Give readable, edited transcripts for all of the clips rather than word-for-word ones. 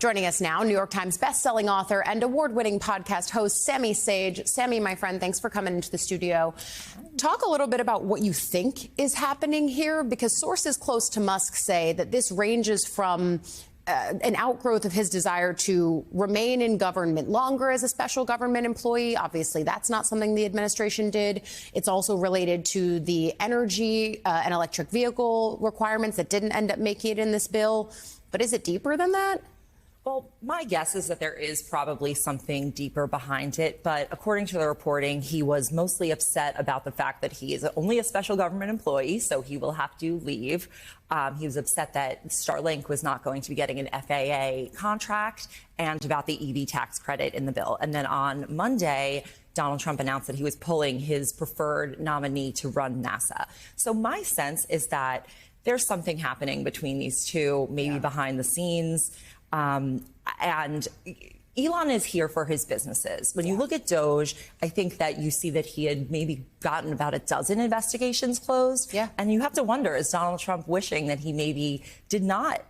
Joining us now, New York Times bestselling author and award-winning podcast host Sami Sage. Sami, my friend, thanks for coming into the studio. Talk a little bit about what you think is happening here, because sources close to Musk say that this ranges from an outgrowth of his desire to remain in government longer as a special government employee. Obviously, that's not something the administration did. It's also related to the energy and electric vehicle requirements that didn't end up making it in this bill. But is it deeper than that? Well, my guess is that there is probably something deeper behind it. But according to the reporting, he was mostly upset about the fact that he is only a special government employee, so he will have to leave. He was upset that Starlink was not going to be getting an FAA contract, and about the EV tax credit in the bill. And then on Monday, Donald Trump announced that he was pulling his preferred nominee to run NASA. So my sense is that there's something happening between these two, maybe behind the scenes. And Elon is here for his businesses. When you look at Doge, I think that you see that he had maybe gotten about a dozen investigations closed. And you have to wonder, is Donald Trump wishing that he maybe did not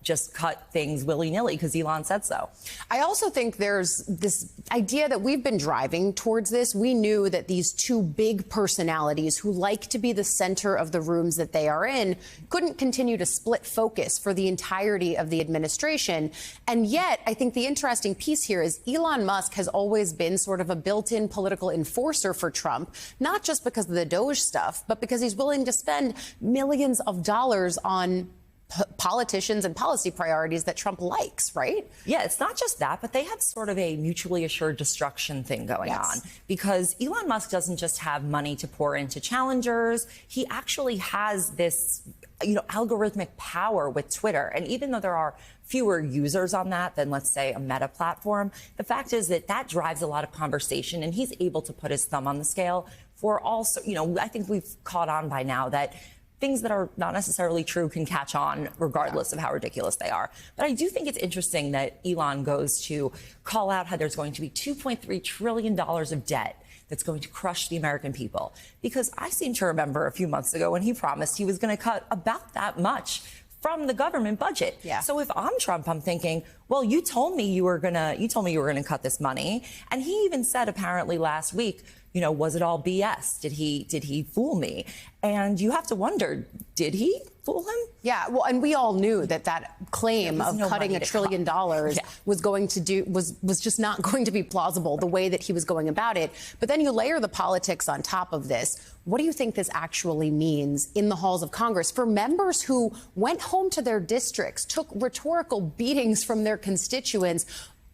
just cut things willy-nilly because Elon said so? I also think there's this idea that we've been driving towards this. We knew that these two big personalities who like to be the center of the rooms that they are in couldn't continue to split focus for the entirety of the administration. And yet, I think the interesting piece here is Elon Musk has always been sort of a built-in political enforcer for Trump, not just because of the Doge stuff, but because he's willing to spend millions of dollars on politicians and policy priorities that Trump likes, right? Yeah, it's not just that, but they have sort of a mutually assured destruction thing going on, because Elon Musk doesn't just have money to pour into challengers. He actually has this, algorithmic power with Twitter. And even though there are fewer users on that than, let's say, a Meta platform, the fact is that that drives a lot of conversation, and he's able to put his thumb on the scale for also, I think we've caught on by now that things that are not necessarily true can catch on regardless of how ridiculous they are. But I do think it's interesting that Elon goes to call out how there's going to be $2.3 trillion of debt that's going to crush the American people. Because I seem to remember a few months ago when he promised he was going to cut about that much from the government budget. So if I'm Trump, I'm thinking, well, you told me you were gonna cut this money. And he even said apparently last week, was it all BS? Did he fool me? And you have to wonder, did he fool him? Yeah, well, and we all knew that claim of cutting $1 trillion was just not going to be plausible the way that he was going about it. But then you layer the politics on top of this. What do you think this actually means in the halls of Congress for members who went home to their districts, took rhetorical beatings from their constituents,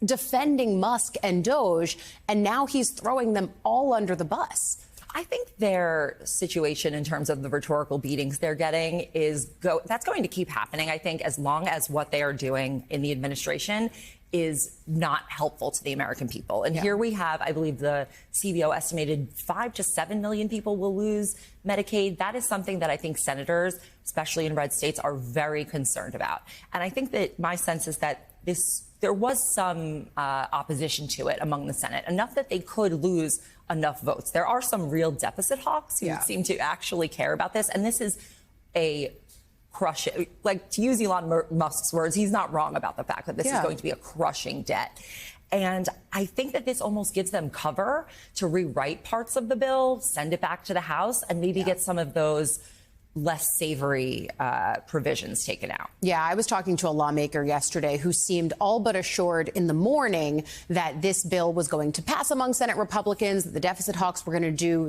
defending Musk and Doge, and now he's throwing them all under the bus? I think their situation in terms of the rhetorical beatings they're getting that's going to keep happening, I think, as long as what they are doing in the administration is not helpful to the American people. And here we have, I believe the CBO estimated 5 to 7 million people will lose Medicaid. That is something that I think senators, especially in red states, are very concerned about. And I think that my sense is that there was some opposition to it among the Senate, enough that they could lose enough votes. There are some real deficit hawks who seem to actually care about this. And this is a crushing, to use Elon Musk's words, he's not wrong about the fact that this is going to be a crushing debt. And I think that this almost gives them cover to rewrite parts of the bill, send it back to the House, and maybe get some of those less savory provisions taken out. Yeah, I was talking to a lawmaker yesterday who seemed all but assured in the morning that this bill was going to pass among Senate Republicans, that the deficit hawks were going to do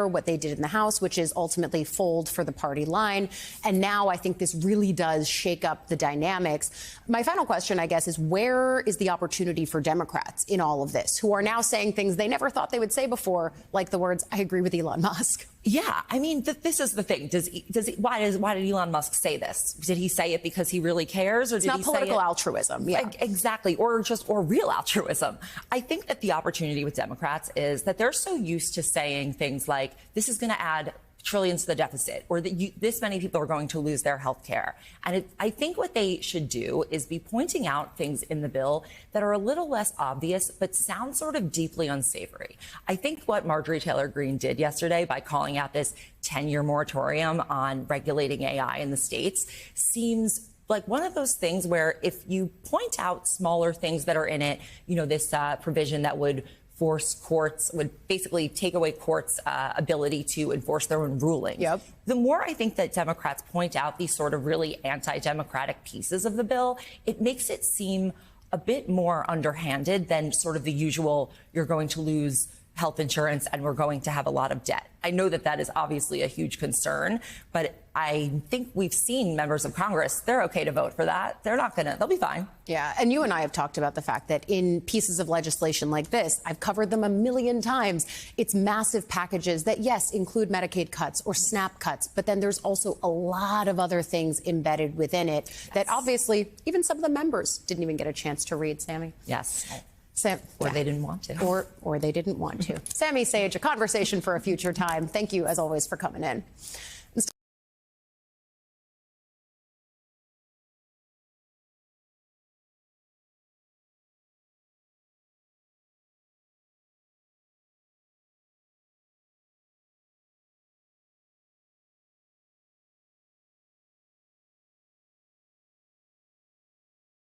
what they did in the House, which is ultimately fold for the party line. And now I think this really does shake up the dynamics. My final question, I guess, is where is the opportunity for Democrats in all of this, who are now saying things they never thought they would say before, like the words, "I agree with Elon Musk"? Yeah, I mean, this is the thing. Why did Elon Musk say this? Did he say it because he really cares, or did he say it? It's not political altruism. Yeah, exactly, or real altruism. I think that the opportunity with Democrats is that they're so used to saying things like, "This is going to add trillions to the deficit," or that this many people are going to lose their health care. And I think what they should do is be pointing out things in the bill that are a little less obvious, but sound sort of deeply unsavory. I think what Marjorie Taylor Greene did yesterday by calling out this 10-year moratorium on regulating AI in the states seems like one of those things where if you point out smaller things that are in it, this provision that would force courts, would basically take away courts' ability to enforce their own rulings. Yep. The more I think that Democrats point out these sort of really anti-democratic pieces of the bill, it makes it seem a bit more underhanded than sort of the usual, you're going to lose health insurance and we're going to have a lot of debt. I know that that is obviously a huge concern, but I think we've seen members of Congress, they're okay to vote for that. They'll be fine. Yeah, and you and I have talked about the fact that in pieces of legislation like this, I've covered them a million times. It's massive packages that, yes, include Medicaid cuts or SNAP cuts, but then there's also a lot of other things embedded within it that obviously even some of the members didn't even get a chance to read, Sammy. Yes. Or they didn't want to. Or they didn't want to. Sami Sage, a conversation for a future time. Thank you, as always, for coming in.